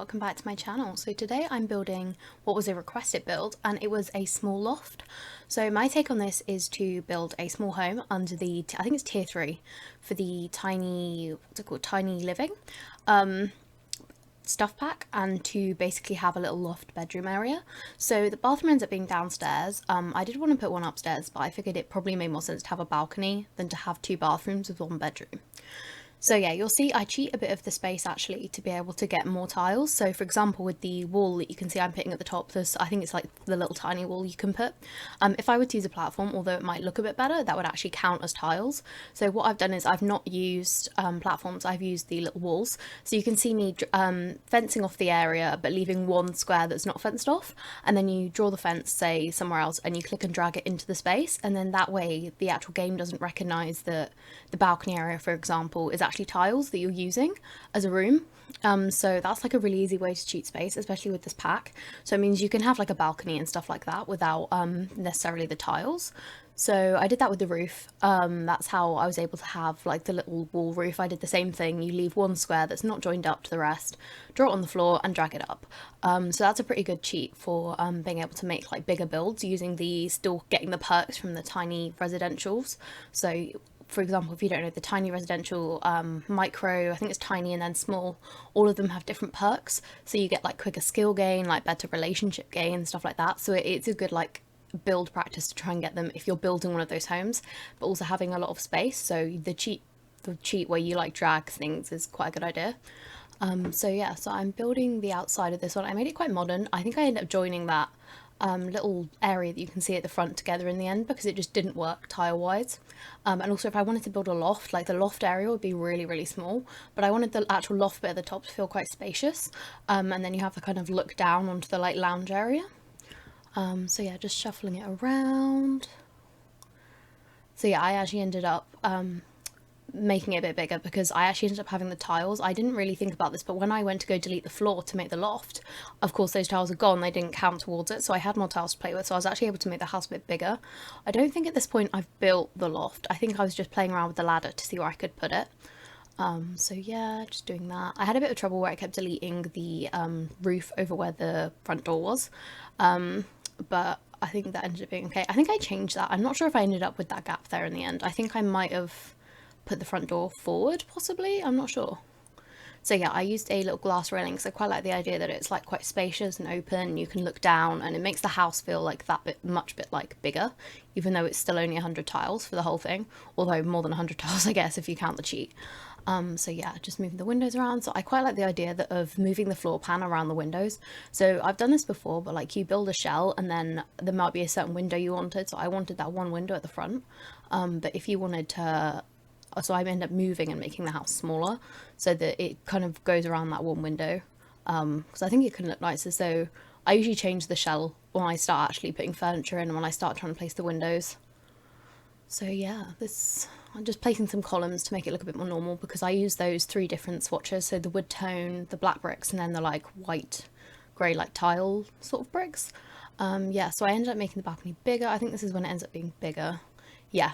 welcome back to my channel. So today I'm building what was a requested build, and it was a small loft. So my take on this is to build a small home under the, I think it's tier 3 for the tiny, what's it called, tiny living stuff pack, and to basically have a little loft bedroom area. So the bathroom ends up being downstairs. I did want to put one upstairs, but I figured it probably made more sense to have a balcony than to have 2 bathrooms with 1 bedroom. So yeah, you'll see I cheat a bit of the space actually to be able to get more tiles. So for example, with the wall that you can see I'm putting at the top, there's, I think it's like the little tiny wall you can put. If I were to use a platform, although it might look a bit better, that would actually count as tiles. So what I've done is I've not used platforms, I've used the little walls. So you can see me fencing off the area, but leaving 1 square that's not fenced off. And then you draw the fence, say, somewhere else, and you click and drag it into the space. And then that way the actual game doesn't recognise that the balcony area, for example, is actually tiles that you're using as a room. So that's like a really easy way to cheat space, especially with this pack. So it means you can have like a balcony and stuff like that without necessarily the tiles. So I did that with the roof. That's how I was able to have like the little wall roof. I did the same thing. You leave 1 square that's not joined up to the rest, draw it on the floor and drag it up. So that's a pretty good cheat for being able to make like bigger builds using the, still getting the perks from the tiny residentials. So for example, if you don't know, the tiny residential, micro, I think it's tiny and then small, all of them have different perks. So you get like quicker skill gain, like better relationship gain, stuff like that. So it's a good like build practice to try and get them if you're building one of those homes, but also having a lot of space. So the cheat where you like drag things is quite a good idea. So yeah, so I'm building the outside of this one. I made it quite modern. I think I ended up joining that little area that you can see at the front together in the end because it just didn't work tile wise. And also if I wanted to build a loft, like the loft area would be really, really small, but I wanted the actual loft bit at the top to feel quite spacious. And then you have to kind of look down onto the like lounge area. So yeah, just shuffling it around. So yeah, I actually ended up making it a bit bigger because I actually ended up having the tiles. I didn't really think about this, but when I went to go delete the floor to make the loft, of course those tiles are gone, they didn't count towards it, so I had more tiles to play with, so I was actually able to make the house a bit bigger. I don't think at this point I've built the loft. I think I was just playing around with the ladder to see where I could put it. So yeah, just doing that. I had a bit of trouble where I kept deleting the roof over where the front door was, but I think that ended up being okay. I think I changed that. I'm not sure if I ended up with that gap there in the end. I think I might have put the front door forward, possibly, I'm not sure. So yeah, I used a little glass railing because I quite like the idea that it's like quite spacious and open, you can look down, and it makes the house feel like that bit, much bit like bigger, even though it's still only 100 tiles for the whole thing, although more than 100 tiles I guess if you count the cheat. So yeah, just moving the windows around. So I quite like the idea of moving the floor pan around the windows. So I've done this before, but like you build a shell and then there might be a certain window you wanted, so I wanted that 1 window at the front. But if you wanted to, so I end up moving and making the house smaller so that it kind of goes around that 1 window, because I think it can look nicer. So I usually change the shell when I start actually putting furniture in and when I start trying to place the windows. So yeah, I'm just placing some columns to make it look a bit more normal because I use those 3 different swatches, so the wood tone, the black bricks, and then the like white grey like tile sort of bricks. Yeah, so I ended up making the balcony bigger. I think this is when it ends up being bigger. Yeah.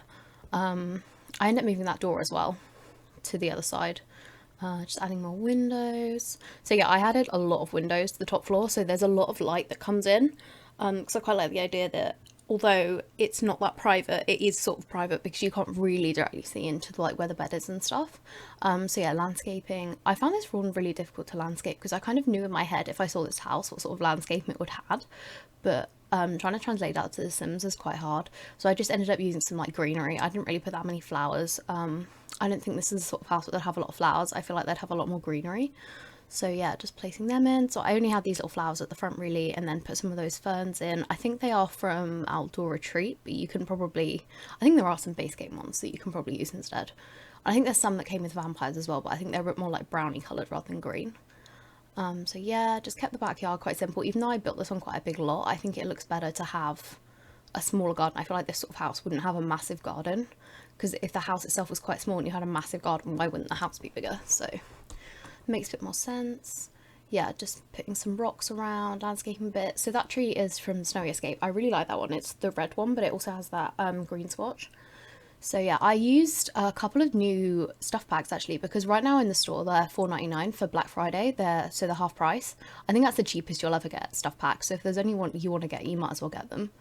I end up moving that door as well to the other side, just adding more windows. So yeah, I added a lot of windows to the top floor, so there's a lot of light that comes in, because I quite like the idea that although it's not that private, it is sort of private because you can't really directly see into the, like where the bed is and stuff. So yeah, landscaping. I found this one really difficult to landscape because I kind of knew in my head if I saw this house what sort of landscaping it would have, but trying to translate that to The Sims is quite hard. So I just ended up using some like greenery. I didn't really put that many flowers. I don't think this is the sort of house that would have a lot of flowers. I feel like they'd have a lot more greenery. So yeah, just placing them in. So I only had these little flowers at the front really, and then put some of those ferns in. I think they are from Outdoor Retreat, but you can probably, I think there are some base game ones that you can probably use instead. I think there's some that came with vampires as well, but I think they're a bit more like brownie coloured rather than green. So yeah, just kept the backyard quite simple. Even though I built this on quite a big lot, I think it looks better to have a smaller garden. I feel like this sort of house wouldn't have a massive garden, because if the house itself was quite small and you had a massive garden, why wouldn't the house be bigger? So makes a bit more sense. Yeah, just putting some rocks around, landscaping a bit. So that tree is from Snowy Escape. I really like that one. It's the red one, but it also has that green swatch. So yeah, I used a couple of new stuff packs actually, because right now in the store they're $4.99 for Black Friday. They're half price. I think that's the cheapest you'll ever get stuff packs. So if there's any one you want to get, you might as well get them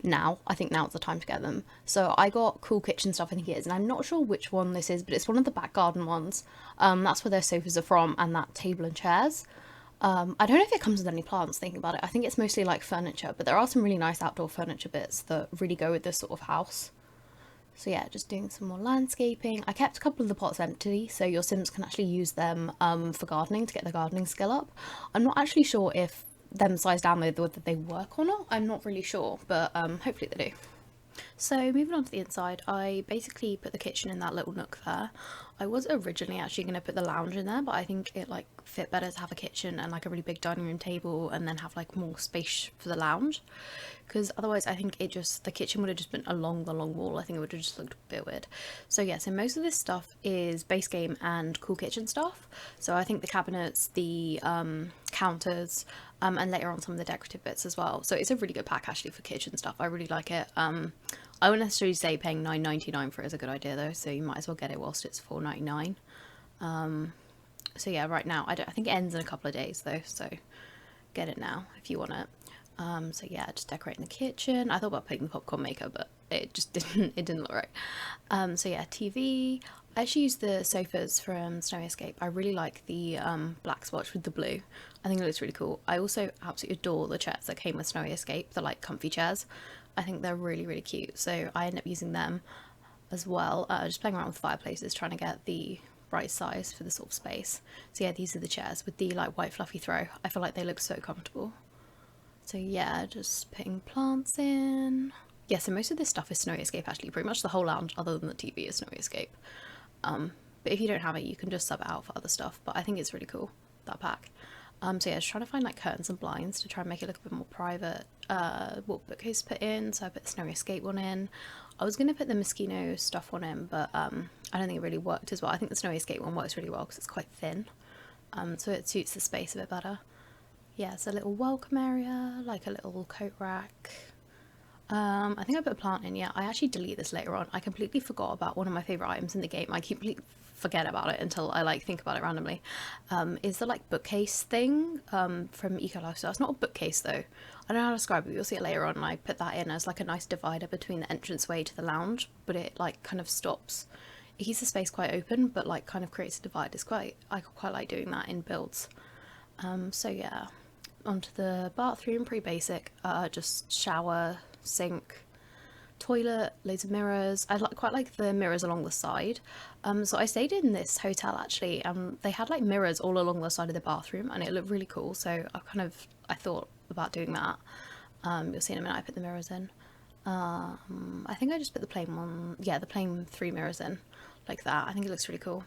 now. I think now's the time to get them. So I got Cool Kitchen stuff, I think it is, and I'm not sure which one this is, but it's one of the back garden ones. That's where their sofas are from, and that table and chairs. I don't know if it comes with any plants, thinking about it. I think it's mostly like furniture, but there are some really nice outdoor furniture bits that really go with this sort of house. So yeah, just doing some more landscaping. I kept a couple of the pots empty, so your Sims can actually use them for gardening, to get the gardening skill up. I'm not actually sure if them size down whether they work or not. I'm not really sure, but hopefully they do. So moving on to the inside, I basically put the kitchen in that little nook there. I was originally actually going to put the lounge in there, but I think it like fit better to have a kitchen and like a really big dining room table and then have like more space for the lounge, because otherwise I think the kitchen would have just been along the long wall. I think it would have just looked a bit weird. So yeah, so most of this stuff is base game and cool kitchen stuff. So I think the cabinets, the counters, and later on some of the decorative bits as well. So it's a really good pack actually for kitchen stuff. I really like it. I wouldn't necessarily say paying $9.99 for it is a good idea though, so you might as well get it whilst it's $4.99. So yeah, right now I think it ends in a couple of days though, so get it now if you want it. So yeah, just decorating the kitchen. I thought about putting the popcorn maker, but it just didn't look right. So yeah, TV. I actually used the sofas from Snowy Escape. I really like the black swatch with the blue. I think it looks really cool. I also absolutely adore the chairs that came with Snowy Escape, the like comfy chairs. I think they're really, really cute. So I end up using them as well. Just playing around with fireplaces, trying to get the right size for the sort of space. So yeah, these are the chairs with the like white fluffy throw. I feel like they look so comfortable. So yeah, just putting plants in. Yeah, so most of this stuff is Snowy Escape actually. Pretty much the whole lounge other than the TV is Snowy Escape. But if you don't have it, you can just sub it out for other stuff. But I think it's really cool, that pack. So yeah, just trying to find like curtains and blinds to try and make it look a bit more private. What bookcase put in, so I put the Snowy Escape one in. I was going to put the Moschino stuff one in, but I don't think it really worked as well. I think the Snowy Escape one works really well because it's quite thin. So it suits the space a bit better. Yeah, it's a little welcome area, like a little coat rack. I think I put a plant in. Yeah, I actually delete this later on. I completely forgot about one of my favorite items in the game. I completely forget about it until I like think about it randomly. Is the like bookcase thing from Eco Lifestyle. It's not a bookcase though. I don't know how to describe it. You'll see it later on. And I put that in as like a nice divider between the entranceway to the lounge, but it like kind of stops. It keeps the space quite open, but like kind of creates a divide. I quite like doing that in builds. So yeah, onto the bathroom, pretty basic. Just shower, sink, toilet, loads of mirrors. I quite like the mirrors along the side. So I stayed in this hotel actually, and they had like mirrors all along the side of the bathroom, and it looked really cool. So I thought about doing that. You'll see in a minute. I put the mirrors in. I think I just put the plain one. Yeah, the plain 3 mirrors in, like that. I think it looks really cool.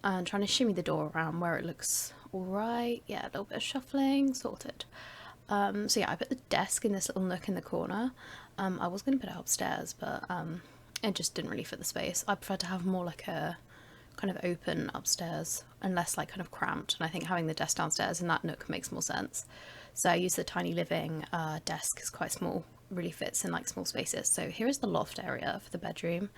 And trying to shimmy the door around where it looks all right. Yeah, a little bit of shuffling, sorted. So yeah, I put the desk in this little nook in the corner. I was going to put it upstairs, but it just didn't really fit the space. I prefer to have more like a kind of open upstairs and less like kind of cramped. And I think having the desk downstairs in that nook makes more sense. So I use the tiny living desk. It's quite small, really fits in like small spaces. So here is the loft area for the bedroom.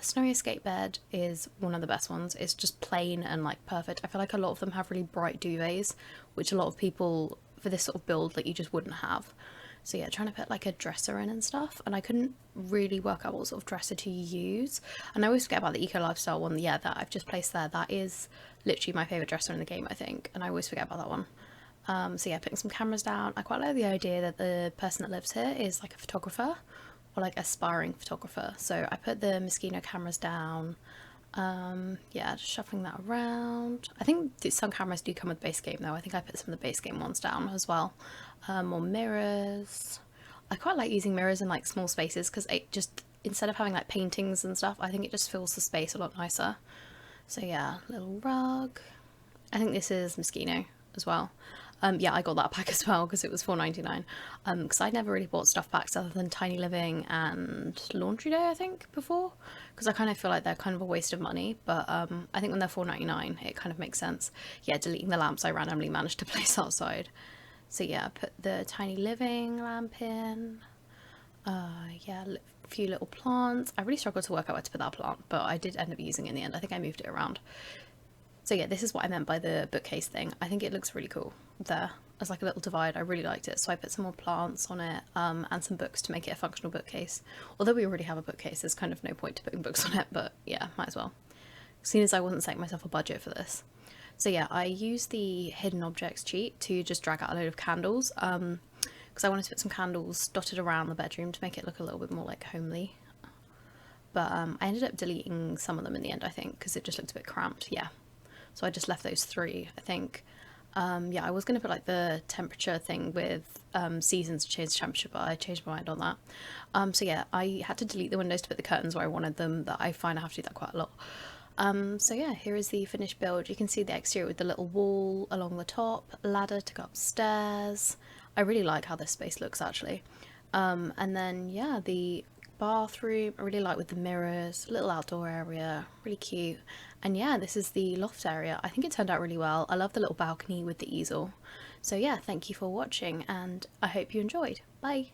Snowy Escape bed is one of the best ones. It's just plain and like perfect. I feel like a lot of them have really bright duvets, which a lot of people for this sort of build like you just wouldn't have. So yeah, trying to put like a dresser in and stuff, and I couldn't really work out what sort of dresser to use. And I always forget about the Eco Lifestyle one, yeah, that I've just placed there. That is literally my favourite dresser in the game, I think, and I always forget about that one. So yeah, putting some cameras down. I quite like the idea that the person that lives here is like a photographer, or like aspiring photographer. So I put the Moschino cameras down. Yeah, just shuffling that around. I think some cameras do come with base game though. I think I put some of the base game ones down as well. More mirrors. I quite like using mirrors in like small spaces because it just, instead of having like paintings and stuff, I think it just fills the space a lot nicer. So yeah, little rug. I think this is Moschino as well. Yeah, I got that pack as well because it was $4.99. Because I'd never really bought stuff packs other than Tiny Living and Laundry Day, I think, before. Because I kind of feel like they're kind of a waste of money. But I think when they're $4.99, it kind of makes sense. Yeah, deleting the lamps I randomly managed to place outside. So yeah, put the Tiny Living lamp in. Yeah, few little plants. I really struggled to work out where to put that plant, but I did end up using it in the end. I think I moved it around. So yeah, this is what I meant by the bookcase thing. I think it looks really cool there as like a little divide. I really liked it. So I put some more plants on it and some books to make it a functional bookcase. Although we already have a bookcase, there's kind of no point to putting books on it, but yeah, might as well. Seeing as I wasn't setting myself a budget for this. So yeah, I used the hidden objects cheat to just drag out a load of candles because I wanted to put some candles dotted around the bedroom to make it look a little bit more like homely. But I ended up deleting some of them in the end, I think, because it just looked a bit cramped. Yeah. So I just left those 3, I think. Yeah, I was going to put like the temperature thing with seasons to change temperature, but I changed my mind on that. So yeah, I had to delete the windows to put the curtains where I wanted them. That I find I have to do that quite a lot. So yeah, here is the finished build. You can see the exterior with the little wall along the top, ladder to go upstairs. I really like how this space looks actually. And then yeah, the bathroom I really like with the mirrors, little outdoor area, really cute. And yeah, this is the loft area. I think it turned out really well. I love the little balcony with the easel. So yeah, thank you for watching and I hope you enjoyed. Bye.